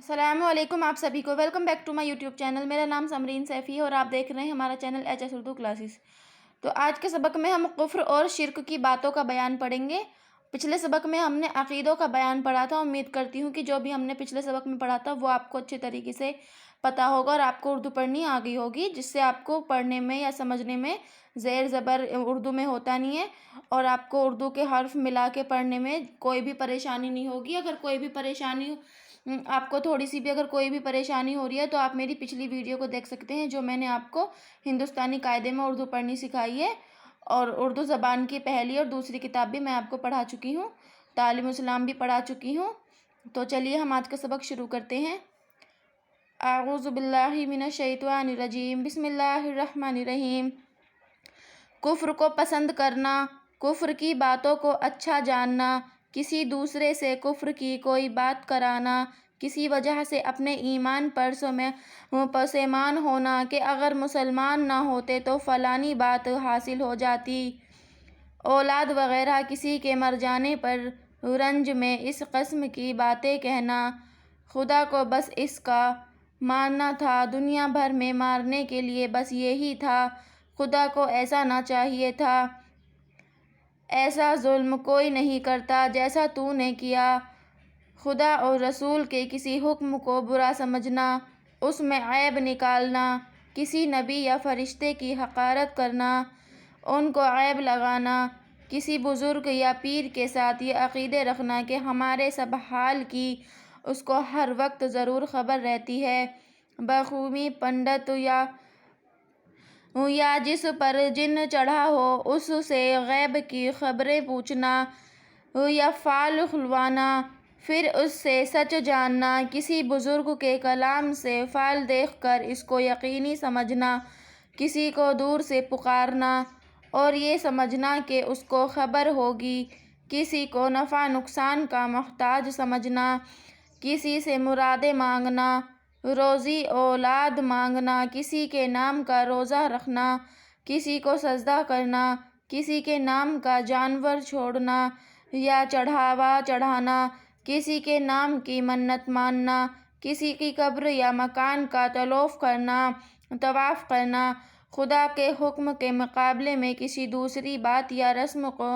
السلام علیکم آپ سبھی کو welcome back to my YouTube channel. میرا نام سمرین سیفی ہے اور آپ دیکھ رہے ہیں ہمارا channel H S Urdu classes. تو آج کے سبق میں ہم کفر اور شرک کی باتوں کا بیان پڑھیں گے۔ پچھلے سبق میں ہم نے عقیدوں کا بیان پڑھا تھا۔ امید کرتی ہوں کہ جو بھی ہم نے پچھلے سبق میں پڑھا تھا وہ آپ کو اچھے طریقے سے پتہ ہوگا اور آپ کو اردو پڑھنی آ گئی ہوگی، جس سے آپ کو پڑھنے میں یا سمجھنے میں زیر زبر اردو میں ہوتا نہیں ہے اور آپ کو اردو کے حرف ملا کے پڑھنے میں کوئی بھی پریشانی نہیں ہوگی۔ اگر کوئی بھی پریشانی آپ کو تھوڑی سی بھی اگر کوئی بھی پریشانی ہو رہی ہے تو آپ میری پچھلی ویڈیو کو دیکھ سکتے ہیں، جو میں نے آپ کو ہندوستانی قاعدے میں اردو پڑھنی سکھائی ہے، اور اردو زبان کی پہلی اور دوسری کتاب بھی میں آپ کو پڑھا چکی ہوں، تعلیم الاسلام بھی پڑھا چکی ہوں۔ تو چلیے ہم آج کا سبق شروع کرتے ہیں۔ اعوذ باللہ من الشیطان الرجیم، بسم اللہ الرحمن الرحیم۔ کفر کو پسند کرنا، کفر کی باتوں کو اچھا جاننا، کسی دوسرے سے کفر کی کوئی بات کرانا، کسی وجہ سے اپنے ایمان پر پشیمان ہونا کہ اگر مسلمان نہ ہوتے تو فلانی بات حاصل ہو جاتی، اولاد وغیرہ کسی کے مر جانے پر رنج میں اس قسم کی باتیں کہنا، خدا کو بس اس کا ماننا تھا، دنیا بھر میں مارنے کے لیے بس یہی تھا، خدا کو ایسا نہ چاہیے تھا، ایسا ظلم کوئی نہیں کرتا جیسا تو نے کیا، خدا اور رسول کے کسی حکم کو برا سمجھنا، اس میں عیب نکالنا، کسی نبی یا فرشتے کی حقارت کرنا، ان کو عیب لگانا، کسی بزرگ یا پیر کے ساتھ یہ عقیدے رکھنا کہ ہمارے سب حال کی اس کو ہر وقت ضرور خبر رہتی ہے، بخوبی پنڈت یا جس پر جن چڑھا ہو اس سے غیب کی خبریں پوچھنا یا فال کھلوانا، پھر اس سے سچ جاننا، کسی بزرگ کے کلام سے فال دیکھ کر اس کو یقینی سمجھنا، کسی کو دور سے پکارنا اور یہ سمجھنا کہ اس کو خبر ہوگی، کسی کو نفع نقصان کا محتاج سمجھنا، کسی سے مرادیں مانگنا، روزی اولاد مانگنا، کسی کے نام کا روزہ رکھنا، کسی کو سجدہ کرنا، کسی کے نام کا جانور چھوڑنا یا چڑھاوا چڑھانا، کسی کے نام کی منت ماننا، کسی کی قبر یا مکان کا طواف کرنا، خدا کے حکم کے مقابلے میں کسی دوسری بات یا رسم کو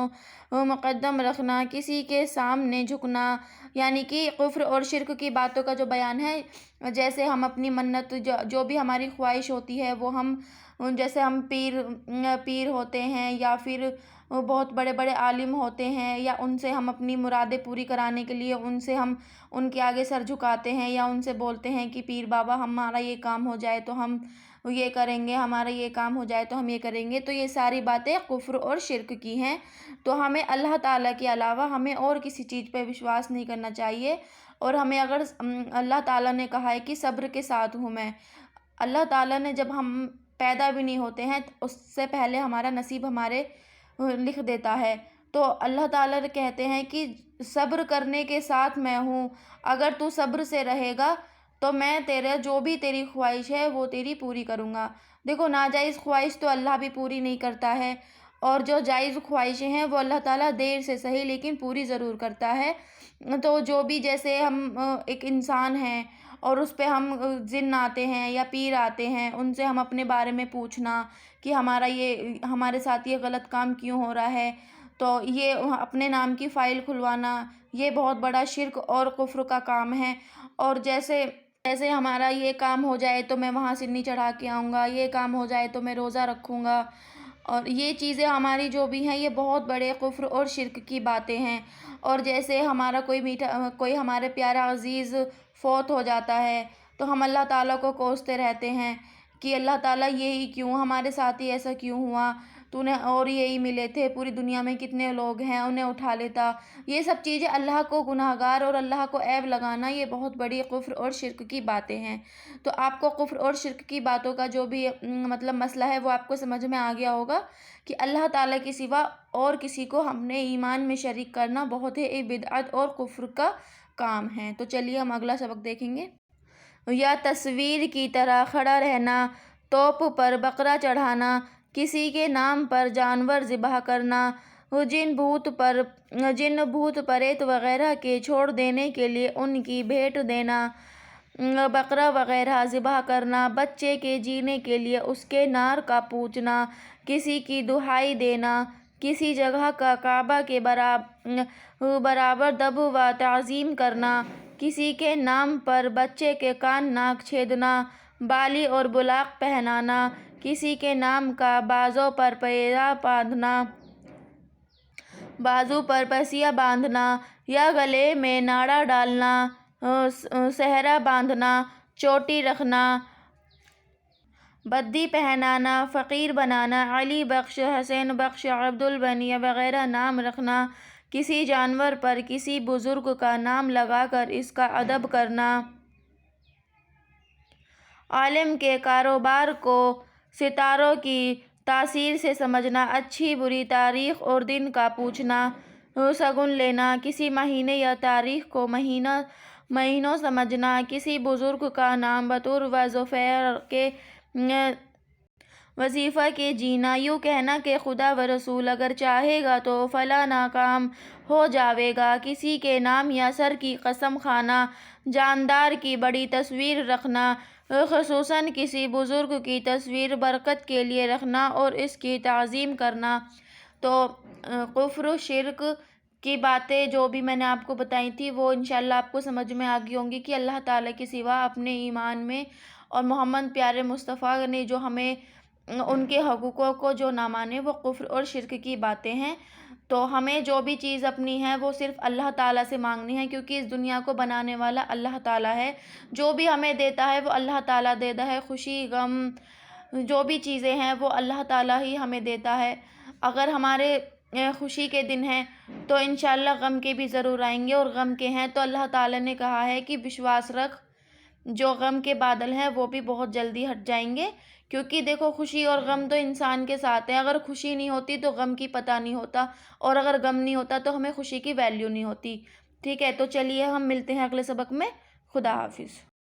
مقدم رکھنا، کسی کے سامنے جھکنا، یعنی کہ کفر اور شرک کی باتوں کا جو بیان ہے، جیسے ہم اپنی منت جو بھی ہماری خواہش ہوتی ہے وہ ہم جیسے ہم پیر ہوتے ہیں یا پھر بہت بڑے بڑے عالم ہوتے ہیں، یا ان سے ہم اپنی مرادیں پوری کرانے کے لیے ان سے ہم ان کے آگے سر جھکاتے ہیں یا ان سے بولتے ہیں کہ پیر بابا ہمارا یہ کام ہو جائے تو ہم یہ کریں گے، ہمارا یہ کام ہو جائے تو ہم یہ کریں گے۔ تو یہ ساری باتیں کفر اور شرک کی ہیں، تو ہمیں اللہ تعالیٰ کے علاوہ ہمیں اور کسی چیز پہ وشواس نہیں کرنا چاہیے، اور ہمیں اگر اللہ تعالیٰ نے کہا ہے کہ صبر کے ساتھ ہوں میں، اللہ تعالیٰ نے جب ہم پیدا بھی نہیں ہوتے ہیں اس سے پہلے ہمارا نصیب ہمارے لکھ دیتا ہے، تو اللہ تعالیٰ کہتے ہیں کہ صبر کرنے کے ساتھ میں ہوں، اگر تو صبر سے رہے گا تو میں جو بھی تیری خواہش ہے وہ تیری پوری کروں گا۔ دیکھو ناجائز خواہش تو اللہ بھی پوری نہیں کرتا ہے، اور جو جائز خواہشیں ہیں وہ اللہ تعالیٰ دیر سے صحیح لیکن پوری ضرور کرتا ہے۔ تو جو بھی جیسے ہم ایک انسان ہیں اور اس پہ ہم جن آتے ہیں یا پیر آتے ہیں، ان سے ہم اپنے بارے میں پوچھنا کہ ہمارے ساتھ یہ غلط کام کیوں ہو رہا ہے، تو یہ اپنے نام کی فائل کھلوانا یہ بہت بڑا شرک اور کفر کا کام ہے۔ اور جیسے ہمارا یہ کام ہو جائے تو میں وہاں سنی چڑھا کے آؤں گا، یہ کام ہو جائے تو میں روزہ رکھوں گا، اور یہ چیزیں ہماری جو بھی ہیں یہ بہت بڑے کفر اور شرک کی باتیں ہیں۔ اور جیسے ہمارا کوئی ہمارے پیارا عزیز فوت ہو جاتا ہے تو ہم اللہ تعالیٰ کو کوستے رہتے ہیں کہ اللہ تعالیٰ یہی کیوں، ہمارے ساتھ ہی ایسا کیوں ہوا، تو نے اور یہی ملے تھے، پوری دنیا میں کتنے لوگ ہیں انہیں اٹھا لیتا۔ یہ سب چیزیں اللہ کو گناہگار اور اللہ کو عیب لگانا یہ بہت بڑی کفر اور شرک کی باتیں ہیں۔ تو آپ کو کفر اور شرک کی باتوں کا جو بھی مسئلہ ہے وہ آپ کو سمجھ میں آ گیا ہوگا کہ اللہ تعالیٰ کے سوا اور کسی کو ہم نے ایمان میں شریک کرنا بہت ہی بدعت اور کفر کا کام ہے۔ تو چلیے ہم اگلا سبق دیکھیں گے۔ یا تصویر کی طرح کھڑا رہنا، توپ پر بکرا چڑھانا، کسی کے نام پر جانور ذبح کرنا، جن بھوت پریت وغیرہ کے چھوڑ دینے کے لیے ان کی بھیٹ دینا، بکرا وغیرہ ذبح کرنا، بچے کے جینے کے لیے اس کے نار کا پوجنا، کسی کی دہائی دینا، کسی جگہ کا کعبہ کے برابر دب و تعظیم کرنا، کسی کے نام پر بچے کے کان ناک چھیدنا، بالی اور بلاق پہنانا، کسی کے نام کا بازو پر پسیہ باندھنا یا گلے میں ناڑا ڈالنا، سہرا باندھنا، چوٹی رکھنا، بدی پہنانا، فقیر بنانا، علی بخش، حسین بخش، عبد الغنی وغیرہ نام رکھنا، کسی جانور پر کسی بزرگ کا نام لگا کر اس کا ادب کرنا، عالم کے کاروبار کو ستاروں کی تاثیر سے سمجھنا، اچھی بری تاریخ اور دن کا پوچھنا، شگن لینا، کسی مہینے یا تاریخ کو مہینوں سمجھنا، کسی بزرگ کا نام بطور وظیفہ کے جینا، یوں کہنا کہ خدا و رسول اگر چاہے گا تو فلاں کام ہو جائے گا، کسی کے نام یا سر کی قسم کھانا، جاندار کی بڑی تصویر رکھنا، خصوصاً کسی بزرگ کی تصویر برکت کے لیے رکھنا اور اس کی تعظیم کرنا۔ تو کفر و شرک کی باتیں جو بھی میں نے آپ کو بتائی تھی وہ انشاءاللہ آپ کو سمجھ میں آ گئی ہوں گی کہ اللہ تعالیٰ کے سوا اپنے ایمان میں اور محمد پیارے مصطفیٰ نے جو ہمیں ان کے حقوقوں کو جو نہ مانے وہ کفر اور شرک کی باتیں ہیں۔ تو ہمیں جو بھی چیز اپنی ہے وہ صرف اللہ تعالیٰ سے مانگنی ہے، کیونکہ اس دنیا کو بنانے والا اللہ تعالیٰ ہے۔ جو بھی ہمیں دیتا ہے وہ اللہ تعالیٰ دیتا ہے، خوشی غم جو بھی چیزیں ہیں وہ اللہ تعالیٰ ہی ہمیں دیتا ہے۔ اگر ہمارے خوشی کے دن ہیں تو انشاءاللہ غم کے بھی ضرور آئیں گے، اور غم کے ہیں تو اللہ تعالیٰ نے کہا ہے کہ وشواس رکھ، جو غم کے بادل ہیں وہ بھی بہت جلدی ہٹ جائیں گے۔ کیونکہ دیکھو خوشی اور غم تو انسان کے ساتھ ہیں، اگر خوشی نہیں ہوتی تو غم کی پتہ نہیں ہوتا، اور اگر غم نہیں ہوتا تو ہمیں خوشی کی ویلیو نہیں ہوتی۔ ٹھیک ہے، تو چلیے ہم ملتے ہیں اگلے سبق میں۔ خدا حافظ۔